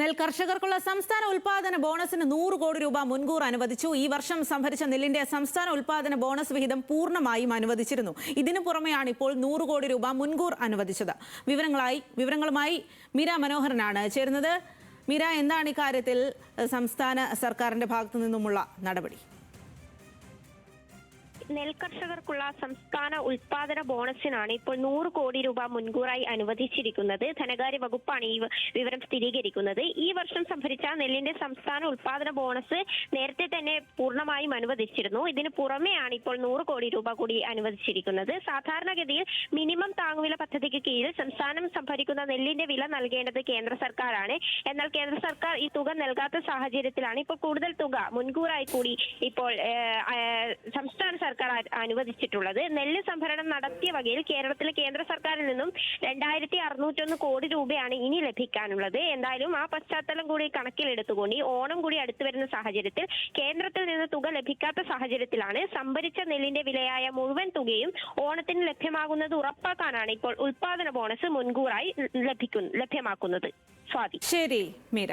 നെൽകർഷകർക്കുള്ള സംസ്ഥാന ഉൽപാദന ബോണസിന് 100 കോടി രൂപ മുൻകൂർ അനുവദിച്ചു. ഈ വർഷം സംഭരിച്ച നെല്ലിന്റെ സംസ്ഥാന ഉൽപാദന ബോണസ് വിഹിതം പൂർണ്ണമായും അനുവദിച്ചിരുന്നു. ഇതിനു പുറമെയാണ് ഇപ്പോൾ 100 കോടി രൂപ മുൻകൂർ അനുവദിച്ചത്. വിവരങ്ങളുമായി മീര മനോഹരനാണ് ചേരുന്നത്. മീര, എന്താണ് ഇക്കാര്യത്തിൽ സംസ്ഥാന സർക്കാരിന്റെ ഭാഗത്തു നിന്നുമുള്ള നടപടി? നെൽകർഷകർക്കുള്ള സംസ്ഥാന ഉൽപാദന ബോണസിനാണ് ഇപ്പോൾ 100 കോടി രൂപ മുൻകൂറായി അനുവദിച്ചിരിക്കുന്നത്. ധനകാര്യ വകുപ്പാണ് ഈ വിവരം സ്ഥിരീകരിക്കുന്നത്. ഈ വർഷം സംഭരിച്ച നെല്ലിന്റെ സംസ്ഥാന ഉൽപാദന ബോണസ് നേരത്തെ തന്നെ പൂർണ്ണമായും അനുവദിച്ചിരുന്നു. ഇതിന് പുറമെയാണ് ഇപ്പോൾ 100 കോടി രൂപ കൂടി അനുവദിച്ചിരിക്കുന്നത്. സാധാരണഗതിയിൽ മിനിമം താങ്ങുവില പദ്ധതിക്ക് കീഴിൽ സംസ്ഥാനം സംഭരിക്കുന്ന നെല്ലിന്റെ വില നൽകേണ്ടത് കേന്ദ്ര സർക്കാരാണ്. എന്നാൽ കേന്ദ്ര സർക്കാർ ഈ തുക നൽകാത്ത സാഹചര്യത്തിലാണ് ഇപ്പോൾ കൂടുതൽ തുക മുൻകൂറായി കൂടി ഇപ്പോൾ സംസ്ഥാന സർക്കാർ അനുവദിച്ചിട്ടുള്ളത്. നെല്ല് സംഭരണം നടത്തിയ വകയിൽ കേരളത്തിലെ കേന്ദ്ര സർക്കാരിൽ നിന്നും 2601 കോടി രൂപയാണ് ഇനി ലഭിക്കാനുള്ളത്. എന്തായാലും ആ പശ്ചാത്തലം കൂടി കണക്കിലെടുത്തുകൊണ്ട് ഈ ഓണം കൂടി അടുത്തു വരുന്ന സാഹചര്യത്തിൽ കേന്ദ്രത്തിൽ നിന്ന് തുക ലഭിക്കാത്ത സാഹചര്യത്തിലാണ് സംഭരിച്ച നെല്ലിന്റെ വിലയായ മുഴുവൻ തുകയും ഓണത്തിന് ലഭ്യമാകുന്നത് ഉറപ്പാക്കാനാണ് ഇപ്പോൾ ഉൽപാദന ബോണസ് മുൻകൂറായി ലഭ്യമാക്കുന്നത്. സ്വാതി. ശരി മീര.